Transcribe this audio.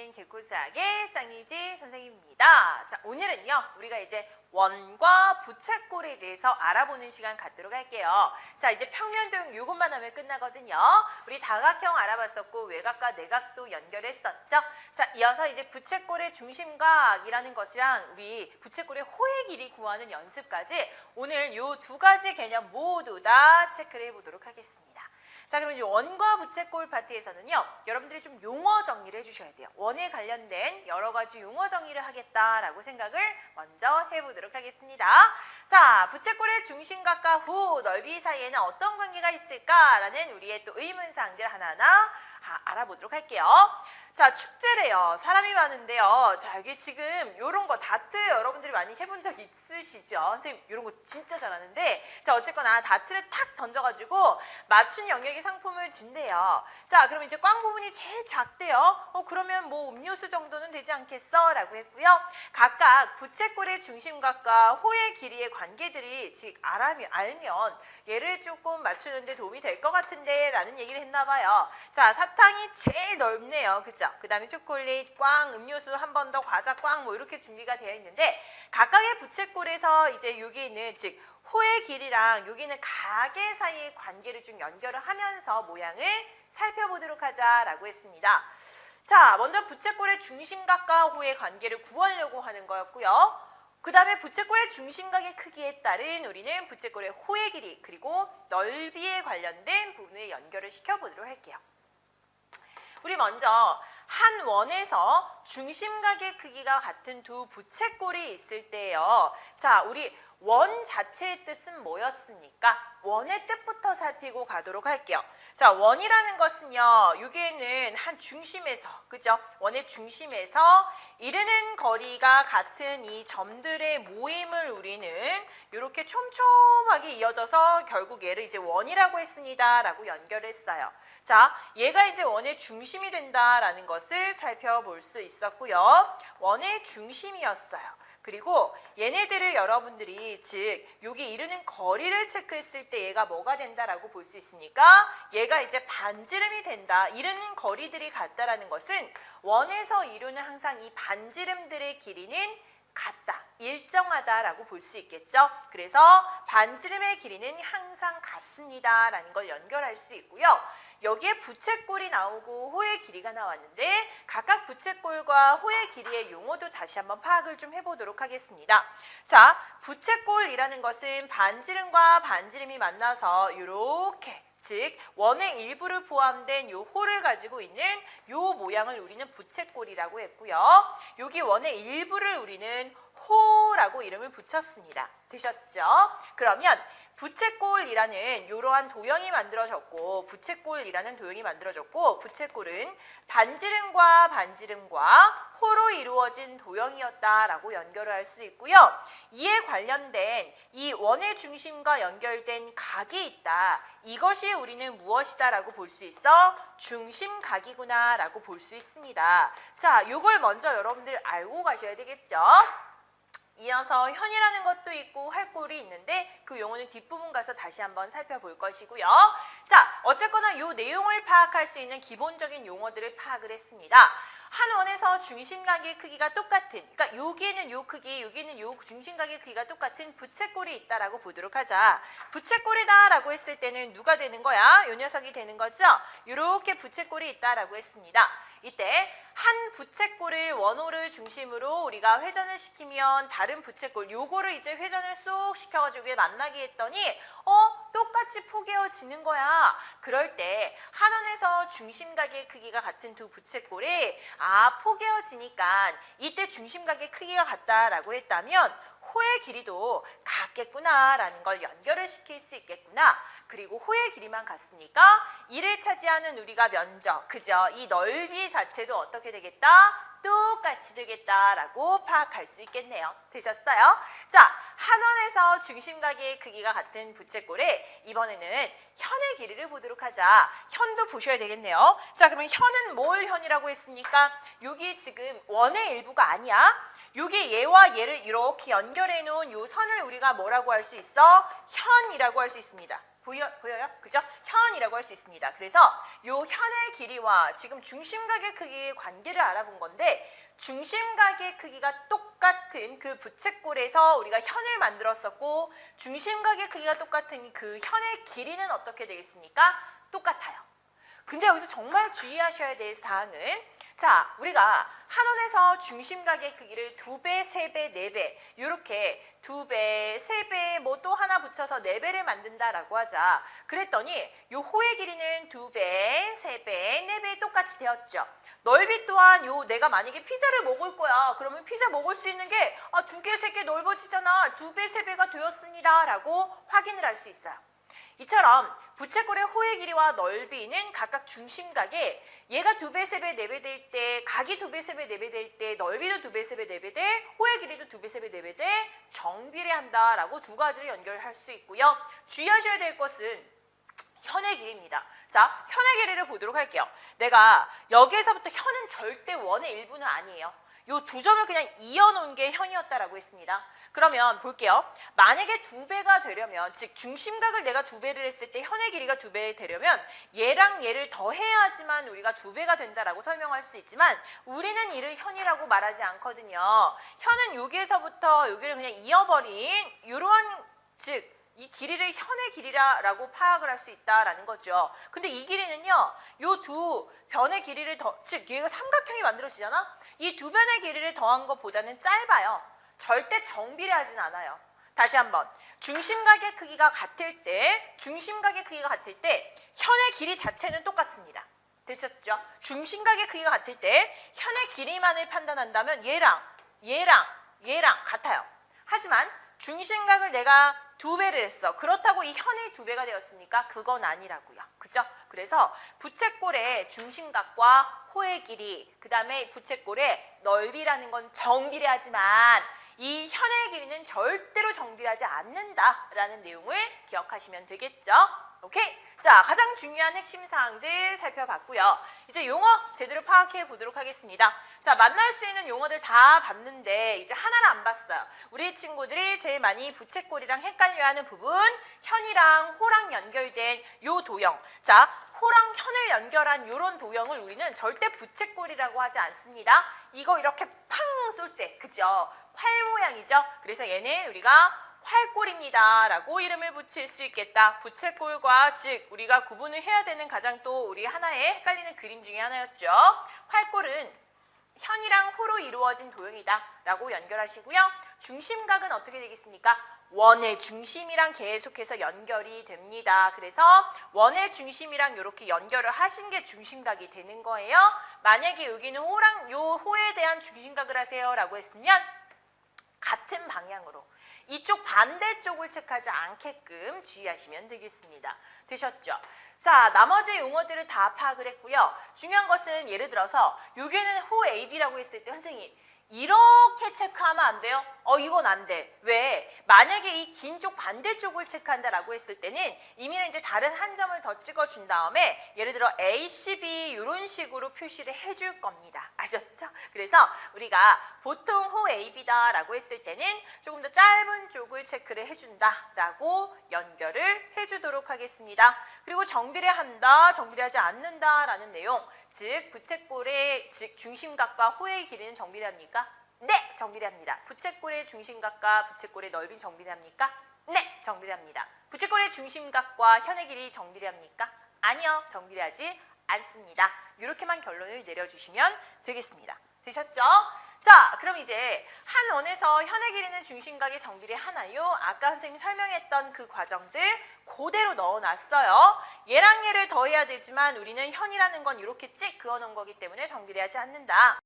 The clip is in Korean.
있는 개코수학의 짱이지 선생님입니다. 자, 오늘은요, 우리가 이제 원과 부채꼴에 대해서 알아보는 시간 갖도록 할게요. 자, 이제 평면도형 요것만 하면 끝나거든요. 우리 다각형 알아봤었고 외곽과 내각도 연결했었죠. 자, 이어서 이제 부채꼴의 중심각이라는 것이랑 우리 부채꼴의 호의 길이 구하는 연습까지 오늘 요 두 가지 개념 모두 다 체크를 해보도록 하겠습니다. 자, 그럼 이제 원과 부채꼴 파트에서는요, 여러분들이 좀 용어 정리를 해주셔야 돼요. 원에 관련된 여러 가지 용어 정리를 하겠다라고 생각을 먼저 해보도록 하겠습니다. 자, 부채꼴의 중심각과 호, 넓이 사이에는 어떤 관계가 있을까라는 우리의 또 의문사항들 하나하나 알아보도록 할게요. 자, 축제래요. 사람이 많은데요. 자, 여기 지금 요런 거 다트 여러분들이 많이 해본 적 있으시죠? 선생님 요런 거 진짜 잘하는데, 자, 어쨌거나 다트를 탁 던져가지고 맞춘 영역의 상품을 준대요. 자, 그럼 이제 꽝 부분이 제일 작대요. 그러면 뭐 음료수 정도는 되지 않겠어? 라고 했고요. 각각 부채꼴의 중심각과 호의 길이의 관계들이 즉 알면 얘를 조금 맞추는데 도움이 될 것 같은데 라는 얘기를 했나 봐요. 자, 사탕이 제일 넓네요. 그죠? 그 다음에 초콜릿, 꽝, 음료수 한 번 더, 과자, 꽝 뭐 이렇게 준비가 되어 있는데, 각각의 부채꼴에서 이제 여기는 즉 호의 길이랑 여기는 가게 사이의 관계를 좀 연결을 하면서 모양을 살펴보도록 하자라고 했습니다. 자, 먼저 부채꼴의 중심각과 호의 관계를 구하려고 하는 거였고요. 그 다음에 부채꼴의 중심각의 크기에 따른 우리는 부채꼴의 호의 길이 그리고 넓이에 관련된 부분을 연결을 시켜보도록 할게요. 우리 먼저 한 원에서 중심각의 크기가 같은 두 부채꼴이 있을 때요. 자, 우리 원 자체의 뜻은 뭐였습니까? 원의 뜻부터 살피고 가도록 할게요. 자, 원이라는 것은요, 여기에는 한 중심에서, 그죠? 원의 중심에서 이르는 거리가 같은 이 점들의 모임을 우리는 이렇게 촘촘하게 이어져서 결국 얘를 이제 원이라고 했습니다. 라고 연결했어요. 자, 얘가 이제 원의 중심이 된다라는 것을 살펴볼 수 있었고요. 원의 중심이었어요. 그리고 얘네들을 여러분들이 즉 여기 이르는 거리를 체크했을 때 얘가 뭐가 된다라고 볼 수 있으니까 얘가 이제 반지름이 된다. 이르는 거리들이 같다라는 것은 원에서 이루는 항상 이 반지름들의 길이는 같다, 일정하다라고 볼 수 있겠죠. 그래서 반지름의 길이는 항상 같습니다라는 걸 연결할 수 있고요. 여기에 부채꼴이 나오고 호의 길이가 나왔는데 각각 부채꼴과 호의 길이의 용어도 다시 한번 파악을 좀 해보도록 하겠습니다. 자, 부채꼴이라는 것은 반지름과 반지름이 만나서 이렇게 즉 원의 일부를 포함된 요 호를 가지고 있는 요 모양을 우리는 부채꼴이라고 했고요. 여기 원의 일부를 우리는 호라고 이름을 붙였습니다. 되셨죠? 그러면 부채꼴이라는 이러한 도형이 만들어졌고 부채꼴은 반지름과 반지름과 호로 이루어진 도형이었다라고 연결을 할 수 있고요. 이에 관련된 이 원의 중심과 연결된 각이 있다. 이것이 우리는 무엇이다라고 볼 수 있어? 중심각이구나라고 볼 수 있습니다. 자, 이걸 먼저 여러분들 알고 가셔야 되겠죠? 이어서 현이라는 것도 있고 활꼴이 있는데 그 용어는 뒷부분 가서 다시 한번 살펴볼 것이고요. 자, 어쨌거나 이 내용을 파악할 수 있는 기본적인 용어들을 파악을 했습니다. 한 원에서 중심각의 크기가 똑같은, 그러니까 여기는 요 크기, 여기는 요 중심각의 크기가 똑같은 부채꼴이 있다라고 보도록 하자. 부채꼴이다라고 했을 때는 누가 되는 거야? 요 녀석이 되는 거죠? 이렇게 부채꼴이 있다라고 했습니다. 이때 한 부채꼴을 원호를 중심으로 우리가 회전을 시키면 다른 부채꼴 요거를 이제 회전을 쏙 시켜가지고 만나게 했더니 똑같이 포개어지는 거야. 그럴 때 한 원에서 중심각의 크기가 같은 두 부채꼴이 포개어지니까 이때 중심각의 크기가 같다라고 했다면 호의 길이도 같겠구나라는 걸 연결을 시킬 수 있겠구나. 그리고 호의 길이만 같으니까 이를 차지하는 우리가 면적, 그죠? 이 넓이 자체도 어떻게 되겠다? 똑같이 되겠다라고 파악할 수 있겠네요. 되셨어요? 자, 한 원에서 중심각의 크기가 같은 부채꼴에 이번에는 현의 길이를 보도록 하자. 현도 보셔야 되겠네요. 자, 그러면 현은 뭘 현이라고 했습니까? 여기 지금 원의 일부가 아니야. 여기 얘와 얘를 이렇게 연결해 놓은 요 선을 우리가 뭐라고 할 수 있어? 현이라고 할 수 있습니다. 보여요? 그죠? 현이라고 할 수 있습니다. 그래서 요 현의 길이와 지금 중심각의 크기의 관계를 알아본 건데 중심각의 크기가 똑같은 그 부채꼴에서 우리가 현을 만들었었고 중심각의 크기가 똑같은 그 현의 길이는 어떻게 되겠습니까? 똑같아요. 근데 여기서 정말 주의하셔야 될 사항은 자, 우리가 한원에서 중심각의 크기를 2배, 3배, 4배 이렇게 2배, 3배 뭐 또 하나 붙여서 4배를 만든다라고 하자. 그랬더니 요 호의 길이는 2배, 3배, 4배 똑같이 되었죠. 넓이 또한 요 내가 만약에 피자를 먹을 거야. 그러면 피자 먹을 수 있는 게 2개, 3개 넓어지잖아. 2배, 3배가 되었습니다. 라고 확인을 할 수 있어요. 이처럼 부채꼴의 호의 길이와 넓이는 각각 중심각에 얘가 2배, 3배, 4배 될 때 각이 2배, 3배, 4배 될 때 넓이도 2배, 3배, 4배 돼 호의 길이도 2배, 3배, 4배 돼 정비례한다라고 두 가지를 연결할 수 있고요. 주의하셔야 될 것은 현의 길이입니다. 자, 현의 길이를 보도록 할게요. 내가 여기에서부터 현은 절대 원의 일부는 아니에요. 요 두 점을 그냥 이어놓은 게 현이었다라고 했습니다. 그러면 볼게요. 만약에 2배가 되려면 즉 중심각을 내가 2배를 했을 때 현의 길이가 2배 되려면 얘랑 얘를 더해야지만 우리가 2배가 된다라고 설명할 수 있지만 우리는 이를 현이라고 말하지 않거든요. 현은 여기에서부터 여기를 그냥 이어버린 이러한 즉 이 길이를 현의 길이라고 파악을 할 수 있다라는 거죠. 근데 이 길이는요. 요 두 변의 길이를 즉 얘가 삼각형이 만들어지잖아. 이 두 변의 길이를 더한 것보다는 짧아요. 절대 정비례하진 않아요. 다시 한번. 중심각의 크기가 같을 때 현의 길이 자체는 똑같습니다. 되셨죠? 중심각의 크기가 같을 때 현의 길이만을 판단한다면 얘랑 같아요. 하지만 중심각을 내가 2배를 했어. 그렇다고 이 현이 2배가 되었습니까? 그건 아니라고요. 그죠? 그래서 부채꼴의 중심각과 호의 길이, 그 다음에 부채꼴의 넓이라는 건 정비례하지만 이 현의 길이는 절대로 정비례하지 않는다라는 내용을 기억하시면 되겠죠? 오케이? 자, 가장 중요한 핵심 사항들 살펴봤고요. 이제 용어 제대로 파악해 보도록 하겠습니다. 자, 만날 수 있는 용어들 다 봤는데 이제 하나를 안 봤어요. 우리 친구들이 제일 많이 부채꼴이랑 헷갈려하는 부분, 현이랑 호랑 연결된 요 도형. 자, 호랑 현을 연결한 요런 도형을 우리는 절대 부채꼴이라고 하지 않습니다. 이거 이렇게 팡 쏠 때, 그죠? 활 모양이죠? 그래서 얘는 우리가 활꼴입니다 라고 이름을 붙일 수 있겠다. 부채꼴과 즉 우리가 구분을 해야 되는 가장 또 우리 하나의 헷갈리는 그림 중에 하나였죠. 활꼴은 현이랑 호로 이루어진 도형이다 라고 연결하시고요. 중심각은 어떻게 되겠습니까? 원의 중심이랑 계속해서 연결이 됩니다. 그래서 원의 중심이랑 이렇게 연결을 하신 게 중심각이 되는 거예요. 만약에 여기는 호랑 요 호에 대한 중심각을 하세요 라고 했으면 같은 방향으로 이쪽 반대쪽을 체크하지 않게끔 주의하시면 되겠습니다. 되셨죠? 자, 나머지 용어들을 다 파악을 했고요. 중요한 것은 예를 들어서 여기는 호 AB라고 했을 때 선생님 이렇게 체크하면 안 돼요? 이건 안 돼. 왜? 만약에 이 긴 쪽 반대쪽을 체크한다라고 했을 때는 이미는 이제 다른 한 점을 더 찍어준 다음에 예를 들어 A, C, B 이런 식으로 표시를 해줄 겁니다. 아셨죠? 그래서 우리가 보통 호 AB다라고 했을 때는 조금 더 짧은 쪽을 체크를 해준다라고 연결을 해주도록 하겠습니다. 그리고 정비례한다, 정비례하지 않는다라는 내용, 즉 부채꼴의 즉 중심각과 호의 길이는 정비례합니까? 네, 정비례합니다. 부채꼴의 중심각과 부채꼴의 넓이는 정비례합니까? 네, 정비례합니다. 부채꼴의 중심각과 현의 길이 정비례합니까? 아니요, 정비례하지 않습니다. 이렇게만 결론을 내려주시면 되겠습니다. 되셨죠? 자, 그럼 이제 한 원에서 현의 길이는 중심각의 정비례하나요? 아까 선생님이 설명했던 그 과정들 그대로 넣어놨어요. 얘랑 얘를 더해야 되지만 우리는 현이라는 건 이렇게 찍 그어놓은 거기 때문에 정비례하지 않는다.